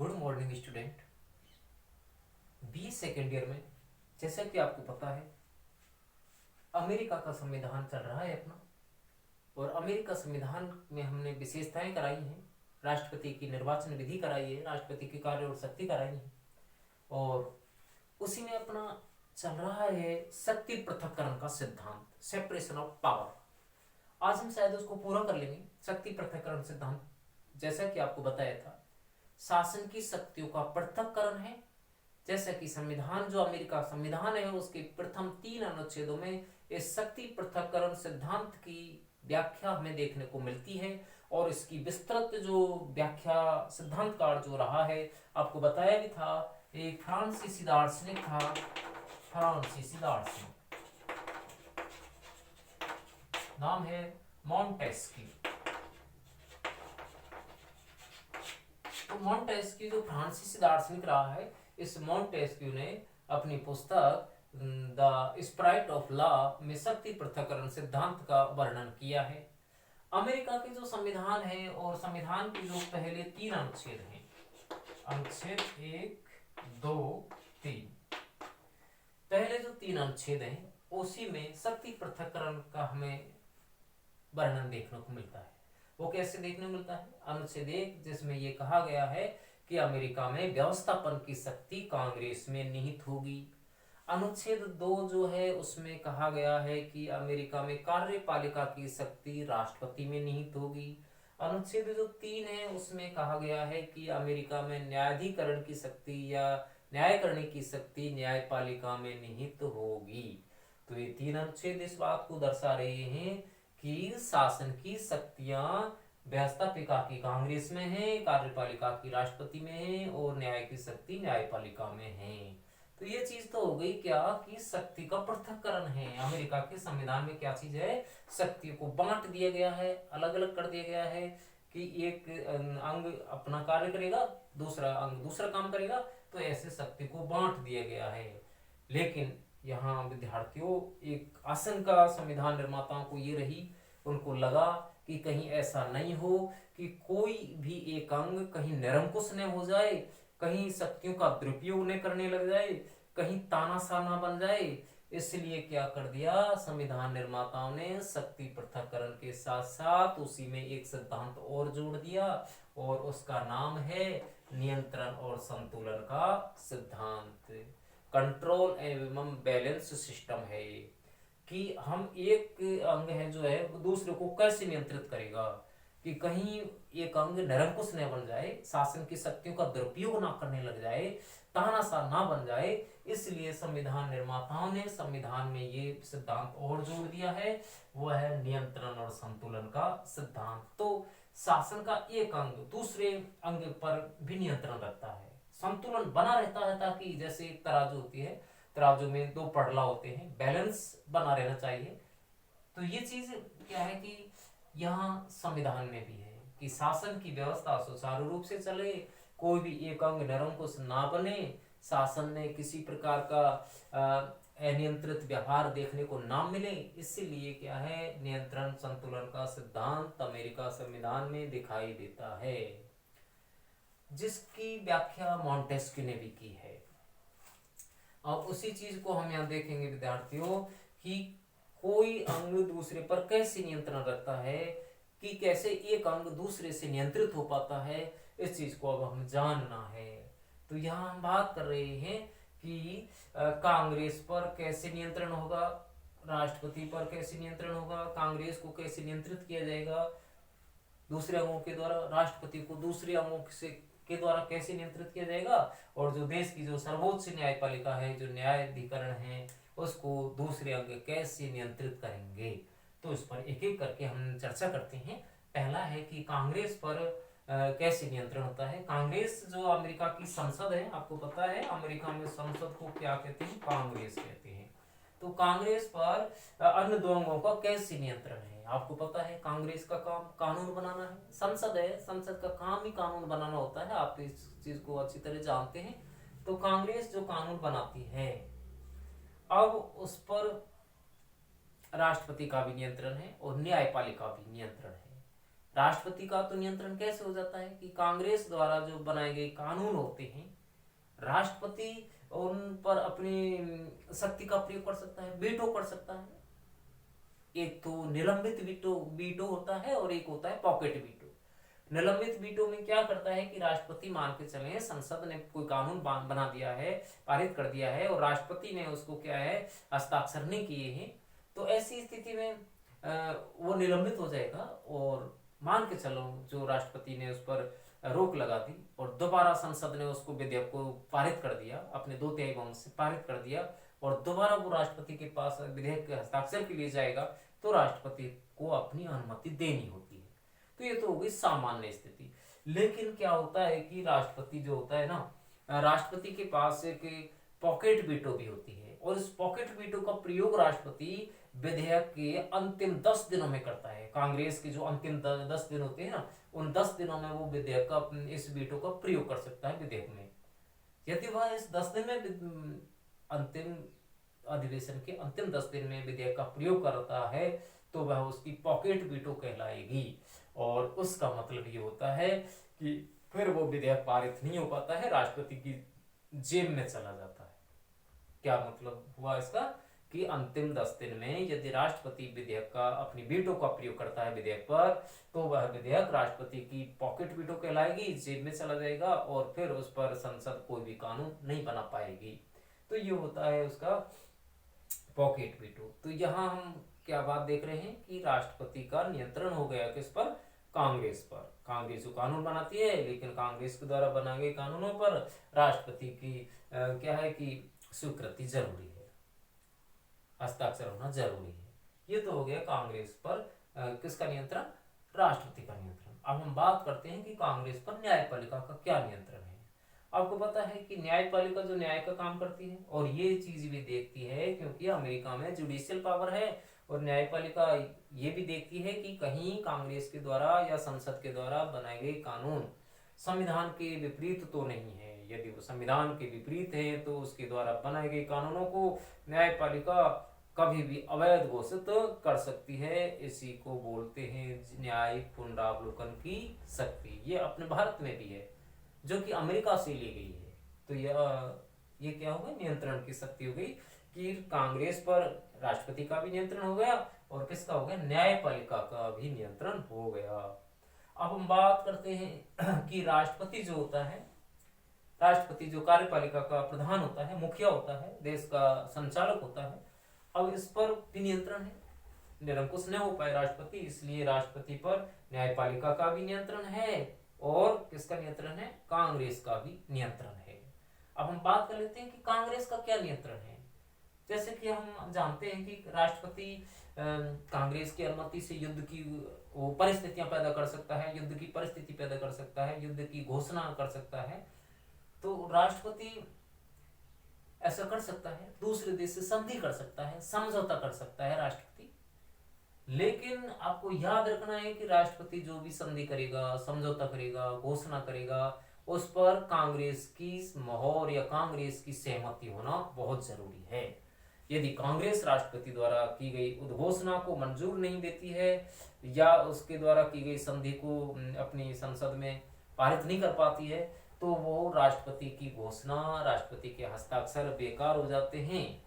Good morning student. B second year में जैसा कि आपको पता है अमेरिका का संविधान चल रहा है अपना। और अमेरिका संविधान में हमने विशेषताएं कराई हैं, राष्ट्रपति की निर्वाचन विधि कराई है, राष्ट्रपति की कार्य और शक्ति कराई है। और उसी में अपना चल रहा है शक्ति पृथक्करण का सिद्धांत, सेपरेशन ऑफ पावर। आज हम शायद उसको पूरा कर लेंगे। शक्ति पृथक्करण सिद्धांत जैसा कि आपको बताया था, शासन की शक्तियों का पृथक्करण है। जैसा कि संविधान, जो अमेरिका संविधान है, उसके प्रथम 3 अनुच्छेदों में इस शक्ति पृथक्करण सिद्धांत की व्याख्या हमें देखने को मिलती है। और इसकी विस्तृत जो व्याख्या सिद्धांतकार जो रहा है, आपको बताया भी था, एक फ्रांसीसी दार्शनिक था, फ्रांसीसी दार्शनिक, नाम है मॉन्टेस्क्यू। तो मॉन्टेस्क्यू जो फ्रांसीसी दार्शनिक रहा है, इस मॉन्टेस्क्यू ने अपनी पुस्तक द स्प्राइट ऑफ लॉ में शक्ति पृथक्करण सिद्धांत का वर्णन किया है। अमेरिका के जो संविधान है और संविधान के जो पहले 3 अनुच्छेद हैं, अनुच्छेद 1, 2, 3, पहले जो 3 अनुच्छेद हैं उसी में शक्ति पृथक्करण का हमें वर्णन देखने को मिलता है। वो कैसे देखने को मिलता है? अनुच्छेद 1 जिसमें ये कहा गया है कि अमेरिका में व्यवस्थापन की शक्ति कांग्रेस में निहित होगी। अनुच्छेद 2 जो है उसमें कहा गया है कि अमेरिका में कार्यपालिका की शक्ति राष्ट्रपति में निहित होगी। अनुच्छेद जो 3 है उसमें कहा गया है कि अमेरिका में न्यायाधिकरण की शक्ति या न्याय करने की शक्ति न्यायपालिका में निहित होगी। तो ये 3 अनुच्छेद इस बात को दर्शा रहे हैं कि शासन की शक्तियां व्यवस्थापिका की कांग्रेस में है, कार्यपालिका की राष्ट्रपति में है और न्याय की शक्ति न्यायपालिका में है। तो ये चीज तो हो गई क्या कि शक्ति का पृथक्करण है। अमेरिका के संविधान में क्या चीज है? शक्ति को बांट दिया गया है, अलग अलग कर दिया गया है कि एक अंग अपना कार्य करेगा, दूसरा अंग दूसरा काम करेगा। तो ऐसे शक्ति को बांट दिया गया है। लेकिन यहाँ विद्यार्थियों, एक आशंका संविधान निर्माताओं को ये रही, उनको लगा कि कहीं ऐसा नहीं हो कि कोई भी एक अंग कहीं निरंकुश न हो जाए, कहीं शक्तियों का दुरुपयोग न करने लग जाए, कहीं तानाशाह न बन जाए। इसलिए क्या कर दिया संविधान निर्माताओं ने? शक्ति पृथक्करण के साथ साथ उसी में एक सिद्धांत और जोड़ दिया और उसका नाम है नियंत्रण और संतुलन का सिद्धांत। कंट्रोल एवं बैलेंस सिस्टम है कि हम एक अंग है जो है वो दूसरे को कैसे नियंत्रित करेगा कि कहीं एक अंग निरंकुश न बन जाए, शासन की शक्तियों का दुरुपयोग ना करने लग जाए, तानाशाह ना बन जाए। इसलिए संविधान निर्माताओं ने संविधान में ये सिद्धांत और जोड़ दिया है, वो है नियंत्रण और संतुलन का सिद्धांत। तो शासन का एक अंग दूसरे अंग पर भी नियंत्रण रखता है, संतुलन बना रहता है, ताकि जैसे एक तराजू होती है, तराजू में 2 पड़ला होते हैं, बैलेंस बना रहना चाहिए। तो ये चीज क्या है कि यहाँ संविधान में भी है कि शासन की व्यवस्था सुचारू रूप से चले, कोई भी एक अंग निरंकुश ना बने, शासन ने किसी प्रकार का अनियंत्रित व्यवहार देखने को ना मिले। इसीलिए क्या है, नियंत्रण संतुलन का सिद्धांत अमेरिका संविधान में दिखाई देता है, जिसकी व्याख्या मॉन्टेस्क्यू ने भी की है। और उसी चीज को हम यहाँ देखेंगे विद्यार्थियों कि कोई अंग दूसरे पर कैसे नियंत्रण रखता है, कि कैसे एक अंग दूसरे से नियंत्रित हो पाता है, इस चीज को अब हम जानना है। तो यहाँ हम बात कर रहे हैं कि कांग्रेस पर कैसे नियंत्रण होगा, राष्ट्रपति पर कैसे नियंत्रण होगा, कांग्रेस को कैसे नियंत्रित किया जाएगा दूसरे अंगों के द्वारा, राष्ट्रपति को दूसरे अंगों से के द्वारा कैसे नियंत्रित किया जाएगा, और जो देश की जो सर्वोच्च न्यायपालिका है, जो न्यायाधिकरण है, उसको दूसरे अंग कैसे नियंत्रित करेंगे। तो इस पर एक एक करके हम चर्चा करते हैं। पहला है कि कांग्रेस पर कैसे नियंत्रण होता है। कांग्रेस जो अमेरिका की संसद है, आपको पता है अमेरिका में संसद को क्या कहते हैं? कांग्रेस कहते हैं। तो कांग्रेस पर अन्य 2 अंगों का कैसे नियंत्रण है? आपको पता है कांग्रेस का काम कानून बनाना है, संसद है, संसद का काम ही कानून बनाना होता है, आप इस चीज को अच्छी तरह जानते हैं। तो कांग्रेस जो कानून बनाती है, अब उस पर राष्ट्रपति का भी नियंत्रण है और न्यायपालिका भी नियंत्रण है। राष्ट्रपति का तो नियंत्रण कैसे हो जाता है कि कांग्रेस द्वारा जो बनाए गए कानून होते हैं, राष्ट्रपति उन पर अपनी शक्ति का प्रयोग कर सकता है, वीटो कर सकता है। एक तो निलंबित वीटो वीटो होता है और एक होता है पॉकेट वीटो। निलंबित वीटो में क्या करता है कि राष्ट्रपति मान के चले संसद ने कोई कानून बना दिया है, पारित कर दिया है और राष्ट्रपति ने उसको क्या है हस्ताक्षर नहीं किए हैं, तो ऐसी स्थिति में वो निलंबित हो जाएगा। और मान के चलो जो राष्ट्रपति ने उस पर रोक लगा दी और दोबारा संसद ने उसको विधेयक को पारित कर दिया, अपने 2/3 बहुमत से पारित कर दिया और दोबारा वो राष्ट्रपति के पास विधेयक के हस्ताक्षर के लिए जाएगा, तो राष्ट्रपति को अपनी अनुमति देनी होती है। तो ये तो हो गई सामान्य स्थिति। लेकिन क्या होता है कि राष्ट्रपति जो होता है ना, राष्ट्रपति के पास एक पॉकेट वीटो भी होती है और इस पॉकेट वीटो का प्रयोग राष्ट्रपति विधेयक के अंतिम 10 दिनों में करता है। कांग्रेस के जो अंतिम 10 दिन होते हैं ना, उन 10 दिनों में वो विधेयक का इस वीटो का प्रयोग कर सकता है विधेयक में। यदि वह इस 10 दिन में अंतिम अधिवेशन के अंतिम 10 दिन में विधेयक का प्रयोग करता है तो वह उसकी पॉकेट वीटो कहलाएगी। और उसका मतलब ये होता है कि फिर वो विधेयक पारित नहीं हो पाता है, राष्ट्रपति की जेब में चला जाता है। क्या मतलब हुआ इसका कि अंतिम 10 दिन में यदि राष्ट्रपति विधेयक का अपनी वीटो का प्रयोग करता है विधेयक पर, तो वह विधेयक राष्ट्रपति की पॉकेट वीटो कहलाएगी, जेब में चला जाएगा और फिर उस पर संसद कोई भी कानून नहीं बना पाएगी। तो ये होता है उसका पॉकेट वीटो। तो यहाँ हम क्या बात देख रहे हैं कि राष्ट्रपति का नियंत्रण हो गया किस पर, कांग्रेस पर। कांग्रेस जो कानून बनाती है, लेकिन कांग्रेस के द्वारा बनाए गए कानूनों पर राष्ट्रपति की क्या है कि स्वीकृति जरूरी है, हस्ताक्षर होना जरूरी है। ये तो हो गया कांग्रेस पर किसका नियंत्रण, राष्ट्रपति का नियंत्रण। अब हम बात करते हैं कि कांग्रेस पर न्यायपालिका का क्या नियंत्रण है। आपको पता है कि न्यायपालिका जो न्याय का काम करती है और ये चीज भी देखती है, क्योंकि अमेरिका में जुडिशियल पावर है और न्यायपालिका ये भी देखती है कि कहीं कांग्रेस के द्वारा या संसद के द्वारा बनाए गए कानून संविधान के विपरीत तो नहीं है। यदि वो संविधान के विपरीत है तो उसके द्वारा बनाए गए कानूनों को न्यायपालिका कभी भी अवैध घोषित कर सकती है। इसी को बोलते हैं न्यायिक पुनरावलोकन की शक्ति। ये अपने भारत में भी है जो कि अमेरिका से ली गई है। तो ये क्या हो गया, नियंत्रण की शक्ति हो गई कि कांग्रेस पर राष्ट्रपति का भी नियंत्रण हो गया और किसका हो गया, न्यायपालिका का भी नियंत्रण हो गया। अब हम बात करते हैं कि राष्ट्रपति जो होता है, राष्ट्रपति जो कार्यपालिका का प्रधान होता है, मुखिया होता है, देश का संचालक होता है। अब इस पर भी नियंत्रण है, निरंकुश न हो पाए राष्ट्रपति, इसलिए राष्ट्रपति पर न्यायपालिका का भी नियंत्रण है और किसका नियंत्रण है, कांग्रेस का भी नियंत्रण है। अब हम बात कर लेते हैं कि कांग्रेस का क्या नियंत्रण है। जैसे कि हम जानते हैं कि राष्ट्रपति कांग्रेस की अनुमति से युद्ध की परिस्थितियां पैदा कर सकता है, युद्ध की परिस्थिति पैदा कर सकता है, युद्ध की घोषणा कर सकता है। तो राष्ट्रपति ऐसा कर सकता है, दूसरे देश से संधि कर सकता है, समझौता कर सकता है राष्ट्रपति। लेकिन आपको याद रखना है कि राष्ट्रपति जो भी संधि करेगा, समझौता करेगा, घोषणा करेगा, उस पर कांग्रेस की मोहर या कांग्रेस की सहमति होना बहुत जरूरी है। यदि कांग्रेस राष्ट्रपति द्वारा की गई उद्घोषणा को मंजूर नहीं देती है या उसके द्वारा की गई संधि को अपनी संसद में पारित नहीं कर पाती है, तो वो राष्ट्रपति की घोषणा, राष्ट्रपति के हस्ताक्षर बेकार हो जाते हैं,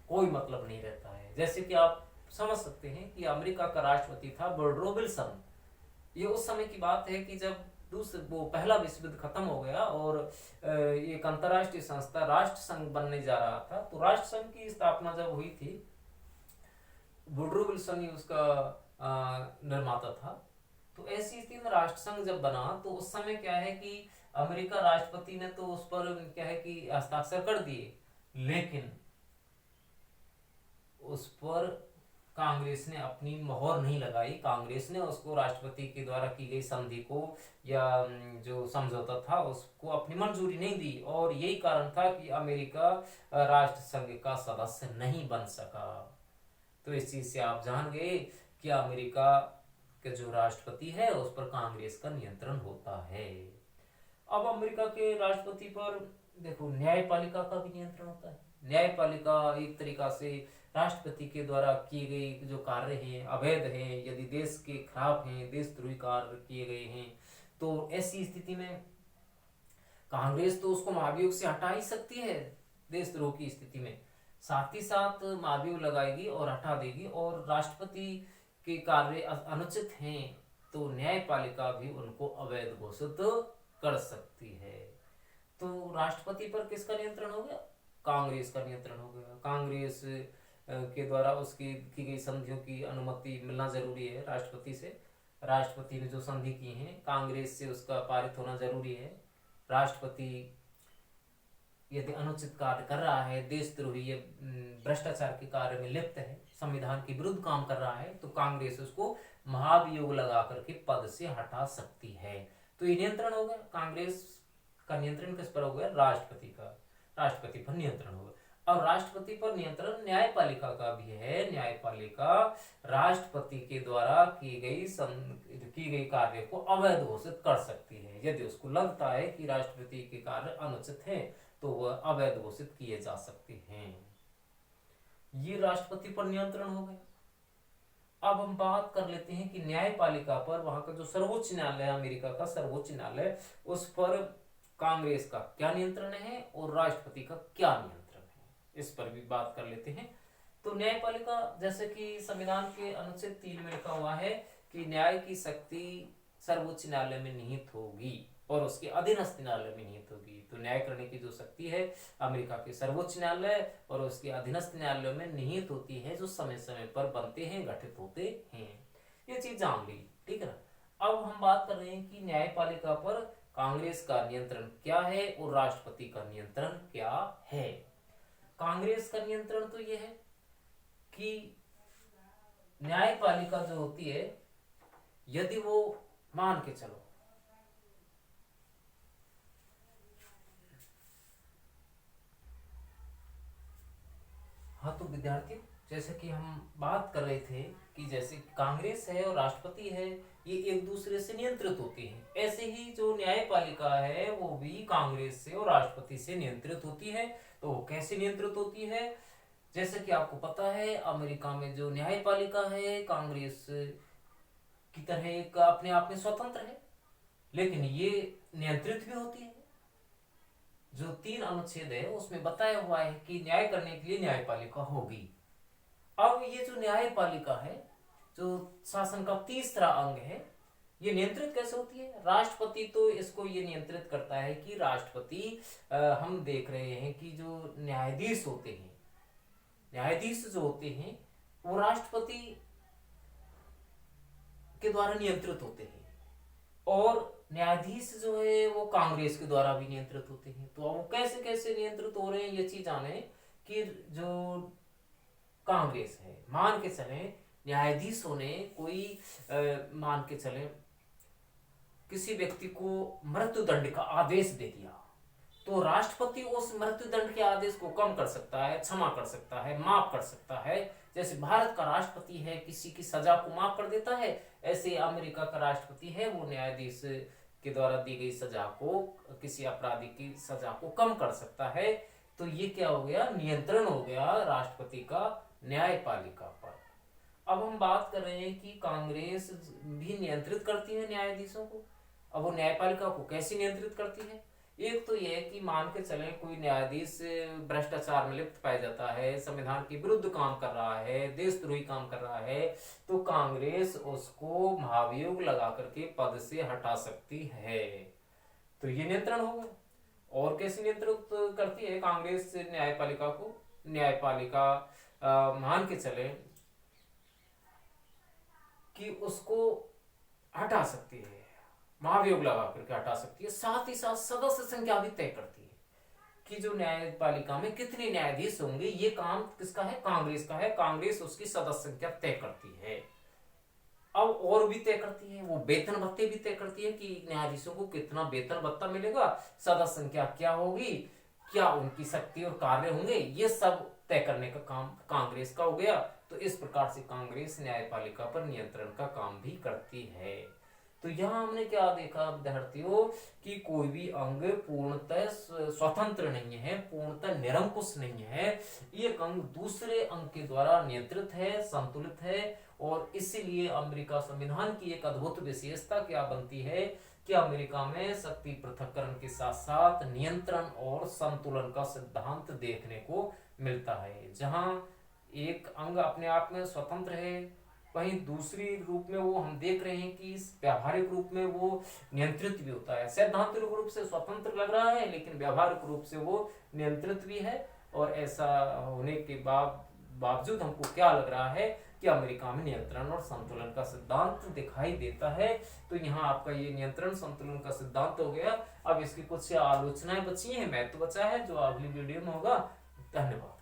कोई मतलब नहीं रहता है। जैसे कि आप समझ सकते हैं कि अमेरिका का राष्ट्रपति था वुडरो विल्सन। ये उस समय की बात है कि जब वो पहला विश्व युद्ध खत्म हो गया और एक अंतरराष्ट्रीय संस्था राष्ट्र संघ बनने जा रहा था। तो राष्ट्र संघ की स्थापना जब हुई थी, वुडरो विल्सन ही उसका निर्माता था। तो ऐसी स्थिति में राष्ट्र संघ जब बना तो उस समय क्या है कि अमेरिका राष्ट्रपति ने तो उस पर क्या है कि हस्ताक्षर कर दिए, लेकिन उस पर कांग्रेस ने अपनी मोहर नहीं लगाई। कांग्रेस ने उसको राष्ट्रपति के द्वारा की गई संधि को या जो समझौता था उसको अपनी मंजूरी नहीं दी और यही कारण था कि अमेरिका राष्ट्र संघ का सदस्य नहीं बन सका। तो इस चीज से आप जान गए कि अमेरिका के जो राष्ट्रपति है उस पर कांग्रेस का नियंत्रण होता है। अब अमेरिका के राष्ट्रपति पर देखो न्यायपालिका का भी नियंत्रण होता है। न्यायपालिका एक तरीका से राष्ट्रपति के द्वारा किए गए जो कार्य हैं अवैध हैं, यदि देश के खिलाफ हैं, देशद्रोही कार्य किए गए हैं, तो ऐसी स्थिति में कांग्रेस तो उसको महाभियोग से हटा ही सकती है देशद्रोह की स्थिति में, साथ ही साथ महाभियोग लगाएगी और हटा देगी। और राष्ट्रपति के कार्य अनुचित हैं तो न्यायपालिका भी उनको अवैध घोषित कर सकती है। तो राष्ट्रपति पर किसका नियंत्रण हो गया? कांग्रेस का नियंत्रण हो गया। कांग्रेस के द्वारा उसकी की गई संधियों की अनुमति मिलना जरूरी है राष्ट्रपति से। राष्ट्रपति ने जो संधि की है कांग्रेस से उसका पारित होना जरूरी है। राष्ट्रपति यदि अनुचित कार्य कर रहा है, देशद्रोही भ्रष्टाचार के कार्य में लिप्त है, संविधान के विरुद्ध काम कर रहा है, तो कांग्रेस उसको महाभियोग लगा करके पद से हटा सकती है। तो ये नियंत्रण हो गया, कांग्रेस का नियंत्रण किस पर हो गया? राष्ट्रपति का, राष्ट्रपति पर नियंत्रण हो गया। और राष्ट्रपति पर नियंत्रण न्यायपालिका का भी है। न्यायपालिका राष्ट्रपति के द्वारा की गई कार्य को अवैध घोषित कर सकती है। यदि उसको लगता है कि राष्ट्रपति के कार्य अनुचित हैं तो वह अवैध घोषित किए जा सकते हैं। ये राष्ट्रपति पर नियंत्रण हो गया। अब हम बात कर लेते हैं कि न्यायपालिका पर, वहां का जो सर्वोच्च न्यायालय है, अमेरिका का सर्वोच्च न्यायालय, उस पर कांग्रेस का क्या नियंत्रण है और राष्ट्रपति का क्या नियंत्रण है, इस पर भी बात कर लेते हैं। तो न्यायपालिका, जैसे कि संविधान के अनुच्छेद 3 में लिखा हुआ है कि न्याय की शक्ति सर्वोच्च न्यायालय में निहित होगी और उसके अधीनस्थ न्यायालय में निहित होगी। तो न्याय करने की जो शक्ति है अमेरिका के सर्वोच्च न्यायालय और उसके अधीनस्थ न्यायालय में निहित होती है, जो समय समय पर बनते हैं, गठित होते हैं। ये चीज जान ली, ठीक है ना। अब हम बात कर रहे हैं कि न्यायपालिका पर कांग्रेस का नियंत्रण क्या है और राष्ट्रपति का नियंत्रण क्या है। कांग्रेस का नियंत्रण तो यह है कि न्यायपालिका जो होती है, यदि वो मान के चलो हाँ, तो विद्यार्थियों, जैसे कि हम बात कर रहे थे कि जैसे कांग्रेस है और राष्ट्रपति है, ये एक दूसरे से नियंत्रित होती हैं, ऐसे ही जो न्यायपालिका है वो भी कांग्रेस से और राष्ट्रपति से नियंत्रित होती है। तो वो कैसे नियंत्रित होती है? जैसे कि आपको पता है अमेरिका में जो न्यायपालिका है कांग्रेस की तरह एक अपने आप में स्वतंत्र है, लेकिन ये नियंत्रित भी होती है। जो 3 अनुच्छेद है उसमें बताया हुआ है कि न्याय करने के लिए न्यायपालिका होगी। अब ये जो न्यायपालिका है, जो शासन का तीसरा अंग है, ये नियंत्रित कैसे होती है? राष्ट्रपति तो इसको ये नियंत्रित करता है कि राष्ट्रपति, हम देख रहे हैं कि जो न्यायाधीश होते हैं, न्यायाधीश जो होते हैं वो राष्ट्रपति के द्वारा नियंत्रित होते हैं और न्यायाधीश जो है वो कांग्रेस के द्वारा भी नियंत्रित होते हैं। तो वो कैसे कैसे नियंत्रित हो रहे हैं ये चीज जाने कि जो कांग्रेस है, मान के चले न्यायाधीशों ने कोई मान के चले किसी व्यक्ति को मृत्यु दंड का आदेश दे दिया, तो राष्ट्रपति उस मृत्यु दंड के आदेश को कम कर सकता है, क्षमा कर सकता है, माफ कर सकता है। जैसे भारत का राष्ट्रपति है किसी की सजा को माफ कर देता है, ऐसे अमेरिका का राष्ट्रपति है वो न्यायाधीश के द्वारा दी गई सजा को, किसी अपराधी की सजा को कम कर सकता है। तो ये क्या हो गया? नियंत्रण हो गया राष्ट्रपति का न्यायपालिका पर। अब हम बात कर रहे हैं कि कांग्रेस भी नियंत्रित करती है न्यायाधीशों को। अब वो न्यायपालिका को कैसे नियंत्रित करती है? एक तो यह कि मान के चले कोई न्यायाधीश भ्रष्टाचार में लिप्त पाया जाता है, संविधान के विरुद्ध काम कर रहा है, देशद्रोही काम कर रहा है, तो कांग्रेस उसको महाभियोग लगा करके पद से हटा सकती है। तो ये नियंत्रण होगा। और कैसे नियंत्रित करती है कांग्रेस न्यायपालिका को? न्यायपालिका मान के चले कि उसको हटा सकती है, महाभियोग लगा करके हटा सकती है। साथ ही साथ सदस्य संख्या भी तय करती है कि जो न्यायपालिका में कितने न्यायाधीश होंगे। ये काम किसका है? कांग्रेस का है। कांग्रेस उसकी सदस्य संख्या तय करती है। अब और भी तय करती है, वो वेतन भत्ते भी तय करती है कि न्यायाधीशों को कितना वेतन भत्ता मिलेगा, सदस्य संख्या क्या होगी, क्या उनकी शक्ति और कार्य होंगे, ये सब तय करने का काम कांग्रेस का हो गया। तो इस प्रकार से कांग्रेस न्यायपालिका पर नियंत्रण का काम भी करती है। तो यहाँ हमने क्या देखा विद्यार्थियों कि कोई भी अंग पूर्णतः स्वतंत्र नहीं है, पूर्णतः निरंकुश नहीं है। एक अंग दूसरे अंग के द्वारा नियंत्रित है, संतुलित है। और इसीलिए अमेरिका संविधान की एक अद्भुत विशेषता क्या बनती है कि अमेरिका में शक्ति पृथक्करण के साथ साथ नियंत्रण और संतुलन का सिद्धांत देखने को मिलता है। जहां एक अंग अपने आप में स्वतंत्र है, वहीं दूसरी रूप में वो हम देख रहे हैं कि व्यावहारिक रूप में वो नियंत्रित भी होता है। सैद्धांतिक रूप से स्वतंत्र लग रहा है लेकिन व्यावहारिक रूप से वो नियंत्रित भी है। और ऐसा होने के बावजूद हमको क्या लग रहा है कि अमेरिका में नियंत्रण और संतुलन का सिद्धांत दिखाई देता है। तो यहाँ आपका ये नियंत्रण संतुलन का सिद्धांत हो गया। अब इसकी कुछ आलोचनाएं बची हैं, महत्व बचा है जो अगली वीडियो में होगा। धन्यवाद।